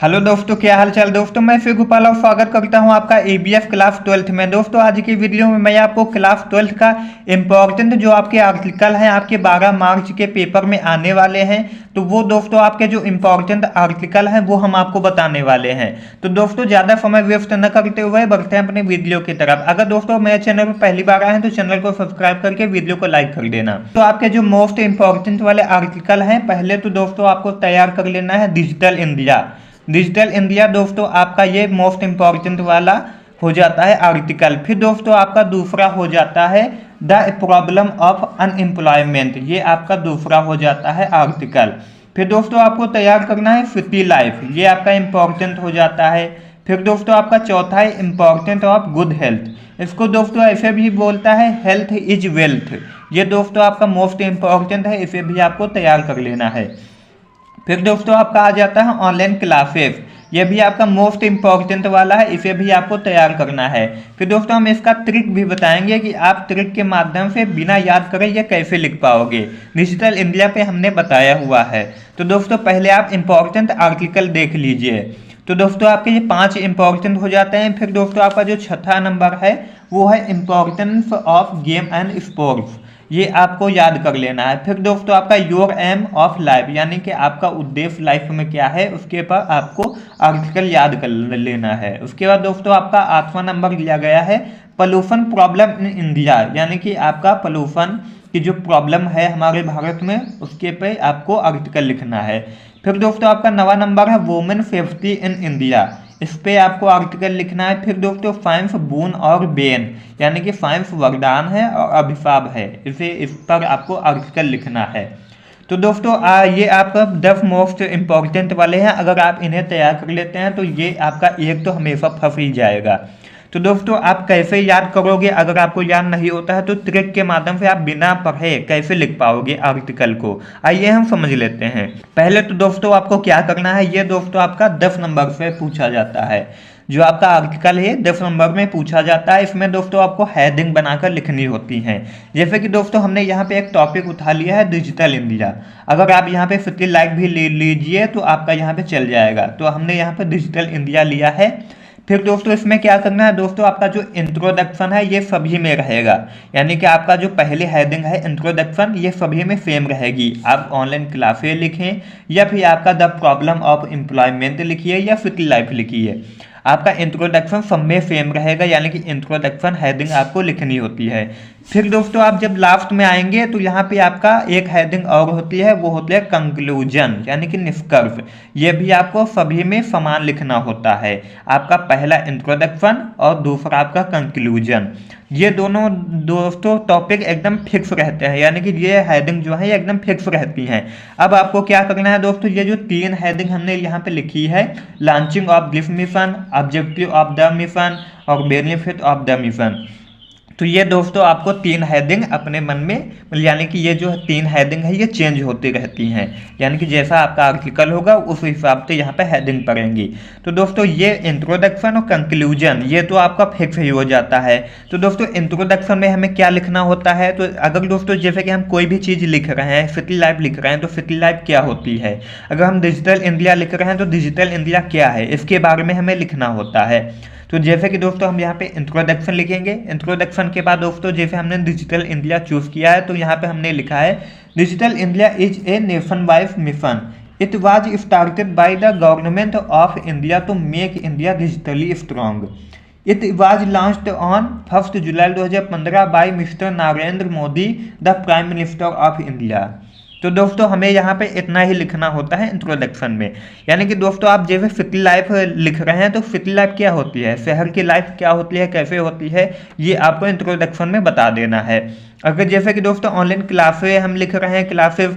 Hello दोस्तों, क्या हाल चाल दोस्तों। मैं फिर गोपाल और स्वागत करता हूं आपका एबीएफ क्लास 12th में। दोस्तों आज की वीडियो में मैं आपको क्लास 12th का इम्पोर्टेंट जो आपके आर्टिकल हैं आपके 12 मार्च के पेपर में आने वाले हैं, तो वो दोस्तों आपके जो इम्पोर्टेंट आर्टिकल हैं वो हम आपको बताने वाले हैं। तो दोस्तों ज़्यादा समय वेस्ट न करते हुए बढ़ते हैं अपने वीडियो की तरफ। अगर दोस्तों मेरे चैनल पर पहली बार आए हैं तो चैनल को सब्सक्राइब करके वीडियो को लाइक कर देना। तो आपके जो मोस्ट इंपॉर्टेंट वाले आर्टिकल हैं, पहले तो दोस्तों आपको तैयार कर लेना है डिजिटल इंडिया। डिजिटल इंडिया दोस्तों आपका ये मोस्ट इंपॉर्टेंट वाला हो जाता है आर्टिकल। फिर दोस्तों आपका दूसरा हो जाता है द प्रॉब्लम ऑफ अनएम्प्लॉयमेंट, ये आपका दूसरा हो जाता है आर्टिकल। फिर दोस्तों आपको तैयार करना है सिटी लाइफ, ये आपका इंपॉर्टेंट हो जाता है। फिर दोस्तों आपका चौथा है इंपॉर्टेंट ऑफ गुड हेल्थ, इसको दोस्तों ऐसे भी बोलता है हेल्थ इज वेल्थ, ये दोस्तों आपका मोस्ट इंपॉर्टेंट है, इसे भी आपको तैयार कर लेना है। फिर दोस्तों आपका आ जाता है ऑनलाइन क्लासेस, ये भी आपका मोस्ट इंपॉर्टेंट वाला है, इसे भी आपको तैयार करना है। फिर दोस्तों हम इसका ट्रिक भी बताएंगे कि आप ट्रिक के माध्यम से बिना याद करे ये कैसे लिख पाओगे। डिजिटल इंडिया पे हमने बताया हुआ है। तो दोस्तों पहले आप इंपॉर्टेंट आर्टिकल देख लीजिए। तो दोस्तों आपके ये 5 इंपॉर्टेंट हो जाते हैं। फिर दोस्तों आपका जो छठा नंबर है वो है importance of game and sports, ये आपको याद कर लेना है। फिर दोस्तों आपका योर एम ऑफ लाइफ, यानी कि आपका उद्देश्य लाइफ में क्या है उसके ऊपर आपको आर्टिकल याद कर लेना है। उसके बाद दोस्तों आपका 8वां नंबर लिया गया है पोल्यूशन प्रॉब्लम इन इंडिया, यानी कि आपका पोल्यूशन की जो प्रॉब्लम है हमारे भारत में उसके पे आपको आर्टिकल लिखना है। फिर दोस्तों आपका 9वां नंबर है वुमेन सेफ्टी इन इंडिया, इस पे आपको आर्टिकल लिखना है। फिर दोस्तों साइंस बून और बेन, यानी कि साइंस वरदान है और अभिशाप है, इस पर आपको आर्टिकल लिखना है। तो दोस्तों ये आपका 10 मोस्ट इंपॉर्टेंट वाले हैं, अगर आप इन्हें तैयार कर लेते हैं तो ये आपका एक तो हमेशा फंस ही जाएगा। तो दोस्तों आप कैसे याद करोगे, अगर आपको याद नहीं होता है तो ट्रिक के माध्यम से आप बिना पढ़े कैसे लिख पाओगे आर्टिकल को, आइए हम समझ लेते हैं। पहले तो दोस्तों आपको क्या करना है, ये दोस्तों आपका 10 नंबर से पूछा जाता है। जो आपका आर्टिकल है 10 नंबर में पूछा जाता है, इसमें दोस्तों आपको हेडिंग बनाकर लिखनी होती हैं। जैसे कि दोस्तों हमने यहाँ पे एक टॉपिक उठा लिया है डिजिटल इंडिया, अगर आप यहाँ पे सिटी लाइफ भी ले लीजिए तो आपका यहाँ पे चल जाएगा। तो हमने यहाँ पे डिजिटल इंडिया लिया है। फिर दोस्तों इसमें क्या करना है, दोस्तों आपका जो इंट्रोडक्शन है ये सभी में रहेगा, यानी कि आपका जो पहले हेडिंग है इंट्रोडक्शन ये सभी में सेम रहेगी। आप ऑनलाइन क्लासेस लिखें या फिर आपका द प्रॉब्लम ऑफ एम्प्लॉयमेंट लिखिए या सिटी लाइफ लिखिए, आपका इंट्रोडक्शन सब में सेम रहेगा, यानी कि इंट्रोडक्शन हेडिंग आपको लिखनी होती है। फिर दोस्तों आप जब लास्ट में आएंगे तो यहाँ पे आपका एक हेडिंग और होती है, वो होती है कंक्लूजन, यानी कि निष्कर्ष, ये भी आपको सभी में समान लिखना होता है। आपका पहला इंट्रोडक्शन और दूसरा आपका कंक्लूजन, ये दोनों दोस्तों टॉपिक एकदम फिक्स रहते हैं, यानी कि ये हेडिंग जो है ये एकदम फिक्स रहती हैं। अब आपको क्या करना है दोस्तों, ये जो 3 हेडिंग हमने यहाँ पे लिखी है, launching of this mission, objective of the mission और बेनिफिट ऑफ द मिशन, तो ये दोस्तों आपको 3 हेडिंग अपने मन में, यानी कि ये जो 3 हेडिंग है ये चेंज होती रहती हैं, यानी कि जैसा आपका आर्टिकल होगा उस हिसाब से यहाँ पे हेडिंग पड़ेंगी। तो दोस्तों ये इंट्रोडक्शन और कंक्लूजन ये तो आपका फिक्स ही हो जाता है। तो दोस्तों इंट्रोडक्शन में हमें क्या लिखना होता है, तो अगर दोस्तों जैसे कि हम कोई भी चीज़ लिख रहे हैं, सिटी लाइफ लिख रहे हैं, तो सिटी लाइफ क्या होती है, अगर हम डिजिटल इंडिया लिख रहे हैं तो डिजिटल इंडिया क्या है इसके बारे में हमें लिखना होता है। तो जैसे कि दोस्तों हम यहाँ पे इंट्रोडक्शन लिखेंगे, इंट्रोडक्शन के बाद दोस्तों जैसे हमने डिजिटल इंडिया चूज किया है तो यहाँ पे हमने लिखा है digital India is a nationwide mission, it was started by the government of India to make India digitally strong, it was launched on 1 July 2015 by mister Narendra Modi the prime minister of India. तो दोस्तों हमें यहाँ पे इतना ही लिखना होता है introduction में, यानी कि दोस्तों आप जैसे सिटी लाइफ लिख रहे हैं तो सिटी लाइफ क्या होती है, शहर की लाइफ क्या होती है, कैसे होती है, ये आपको इंट्रोडक्शन में बता देना है। अगर जैसे कि दोस्तों ऑनलाइन क्लासेस हम लिख रहे हैं क्लासेस,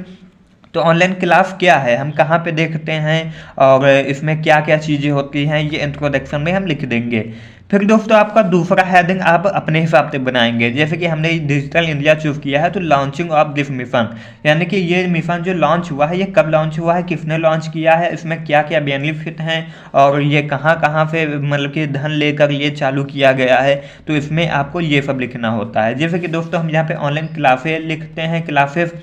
तो ऑनलाइन क्लास क्या है, हम कहाँ पे देखते हैं और इसमें क्या क्या चीज़ें होती हैं, ये इंट्रोडक्शन में हम लिख देंगे। फिर दोस्तों आपका दूसरा हेडिंग आप अपने हिसाब से बनाएंगे, जैसे कि हमने डिजिटल इंडिया चूज किया है तो लॉन्चिंग ऑफ दिस मिशन, यानी कि ये मिशन जो लॉन्च हुआ है ये कब लॉन्च हुआ है, किसने लॉन्च किया है, इसमें क्या क्या बेनिफिट हैं और ये कहाँ कहाँ से मतलब कि धन लेकर ये चालू किया गया है, तो इसमें आपको ये सब लिखना होता है। जैसे कि दोस्तों हम यहाँ पे ऑनलाइन क्लासेस लिखते हैं क्लासेस,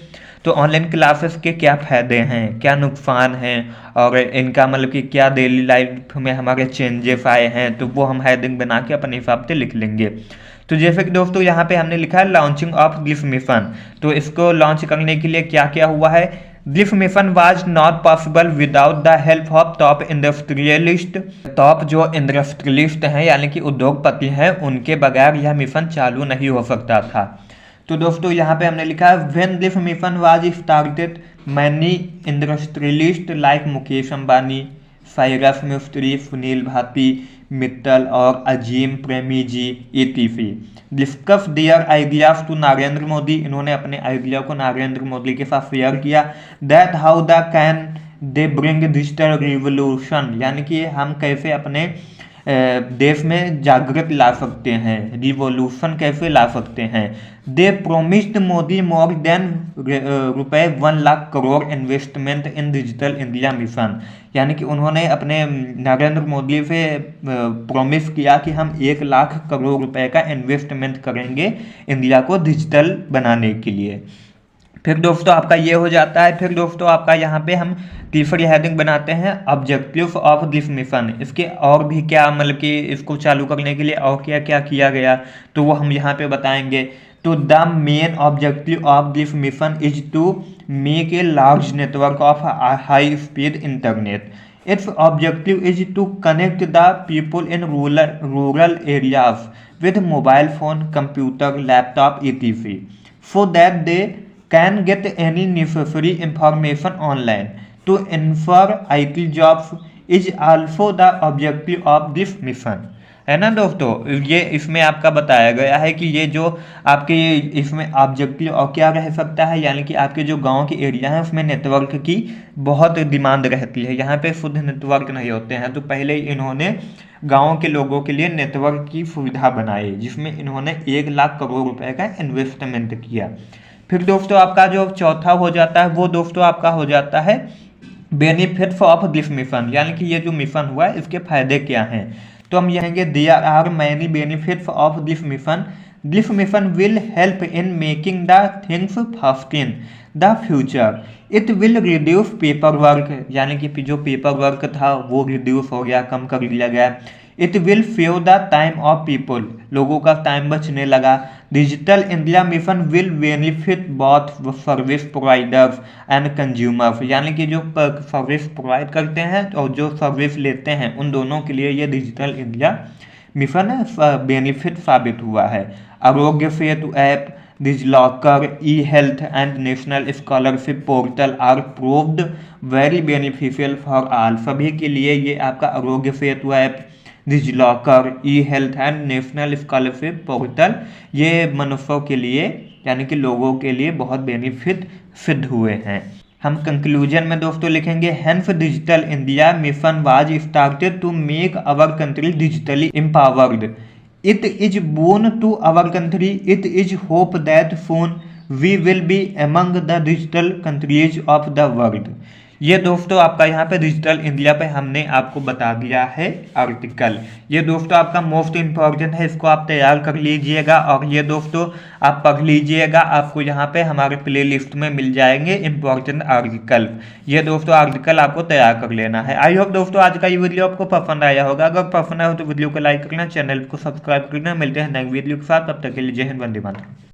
तो ऑनलाइन क्लासेस के क्या फ़ायदे हैं, क्या नुकसान हैं, और इनका मतलब कि क्या डेली लाइफ में हमारे चेंजेस आए हैं, तो वो हम हेडिंग बना के अपने हिसाब से लिख लेंगे। तो जैसे कि दोस्तों यहाँ पे हमने लिखा है लॉन्चिंग ऑफ दिस मिशन। तो इसको लॉन्च करने के लिए क्या क्या हुआ है। This mission was not possible without the help of top industrialist. Top जो इंडस्ट्रियलिस्ट हैं यानी कि उद्योगपति हैं, उनके बगैर यह मिशन चालू नहीं हो सकता था। तो दोस्तों यहाँ पे हमने लिखा है when this mission was started many industrialist like Mukesh Ambani, Cyrus Mistry, Sunil Bharti Mittal और Azim Premji etc discuss their ideas to Narendra Modi. इन्होंने अपने आइडिया को नरेंद्र मोदी के साथ शेयर किया। That how the can they bring digital revolution, यानी कि हम कैसे अपने देश में जागृत ला सकते हैं, रिवोल्यूशन कैसे ला सकते हैं। They promised Modi more than ₹1,00,000 crore investment in digital India mission, यानी कि उन्होंने अपने नरेंद्र मोदी से प्रॉमिस किया कि हम 1,00,000 करोड़ रुपए का इन्वेस्टमेंट करेंगे इंडिया को डिजिटल बनाने के लिए। फिर दोस्तों आपका ये हो जाता है। फिर दोस्तों आपका यहाँ पे हम तीसरी हेडिंग बनाते हैं ऑब्जेक्टिव ऑफ दिस मिशन। इसके और भी क्या मतलब कि इसको चालू करने के लिए और क्या क्या किया गया, तो वो हम यहाँ पे बताएंगे। तो the main objective of this mission is to make a large network of high speed internet. Its objective is to connect the people in rural areas with mobile phone, computer, laptop etc so that they can get any necessary information online. To infer IT jobs is also the objective of this mission. है ना दोस्तों, ये इसमें आपका बताया गया है कि ये जो आपके इसमें ऑब्जेक्टिव और क्या रह सकता है, यानी कि आपके जो गांव के एरिया है उसमें नेटवर्क की बहुत डिमांड रहती है। यहाँ पे शुद्ध नेटवर्क नहीं होते हैं, तो पहले इन्होंने गाँव के लोगों के लिए नेटवर्क की सुविधा बनाई, जिसमें इन्होंने 1,00,000 करोड़ रुपए का इन्वेस्टमेंट किया। फिर दोस्तों आपका जो चौथा हो जाता है वो दोस्तों आपका हो जाता है बेनिफिट्स ऑफ दिस मिशन, यानी कि ये जो मिशन हुआ है इसके फायदे क्या हैं। तो हम कहेंगे there are many benefits of this mission. This mission will help in making the things fast in the future. It will reduce paper work, यानी कि जो पेपर वर्क था वो रिड्यूस हो गया, कम कर लिया गया। It will save the time of people, लोगों का टाइम बचने लगा। Digital India mission will benefit both service providers and consumers, यानी कि जो सर्विस प्रोवाइड करते हैं और जो सर्विस लेते हैं उन दोनों के लिए ये डिजिटल इंडिया मिशन बेनिफिट साबित हुआ है। Aarogya Setu app, DigiLocker, e health and national scholarship portal are proved very beneficial for all. सभी के लिए ये आपका Aarogya Setu app, DigiLocker, e health and national scholarship portal ये मनुष्यों के लिए यानी कि लोगों के लिए बहुत बेनिफिट सिद्ध हुए हैं। हम कंक्लूजन में दोस्तों लिखेंगे hence digital India mission was started to make our country digitally empowered. It is boon to our country. It is hope that soon we will be among the digital countries of the world. ये दोस्तों आपका यहाँ पे digital India पे हमने आपको बता दिया है आर्टिकल। ये दोस्तों आपका मोस्ट इम्पॉर्टेंट है, इसको आप तैयार कर लीजिएगा और ये दोस्तों आप पढ़ लीजिएगा। आपको यहाँ पे हमारे प्ले लिस्ट में मिल जाएंगे इम्पॉर्टेंट आर्टिकल। ये दोस्तों आर्टिकल आपको तैयार कर लेना है। आई होप दोस्तों आज का ये वीडियो आपको पसंद आया होगा। अगर पसंद आया हो तो वीडियो को लाइक करना, चैनल को सब्सक्राइब करना। मिलते हैं नई वीडियो के साथ, तब तक के लिए जय हिंद, वंदे मातरम।